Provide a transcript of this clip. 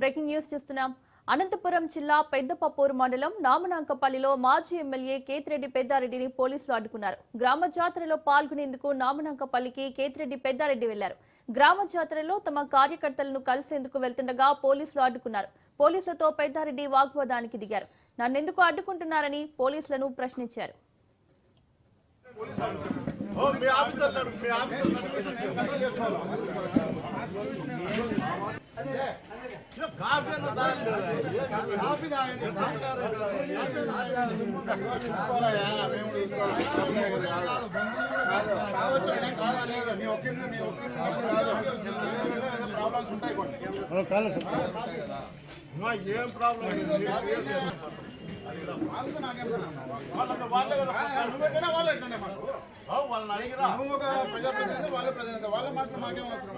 Breaking news చూస్తున్నాం. అనంతపురం జిల్లా పెద్దపప్పూరు మండలం నామనాంకపల్లిలో మాజీ ఎమ్మెల్యే కేతిరెడ్డి పెద్దారెడ్డిని పోలీసులు అడ్డుకున్నారు. గ్రామ జాతరలో పాల్గొనేందుకు నామనాంకపల్లికి కేతిరెడ్డి పెద్దారెడ్డి వెళ్లారు. గ్రామ జాతరలో తమ కార్యకర్తలను కలిసేందుకు వెళ్తుండగా పోలీసులు అడ్డుకున్నారు. పోలీసులతో పెద్దారెడ్డి వాగ్వాదానికి దిగారు. నన్నెందుకు అడ్డుకుంటున్నారని పోలీసులను ప్రశ్నించారు. ఏం ప్రాబ్లం వాళ్ళని అడిగిరా వాళ్ళ ప్రజలు వాళ్ళ మాటలు మాకేం అవసరం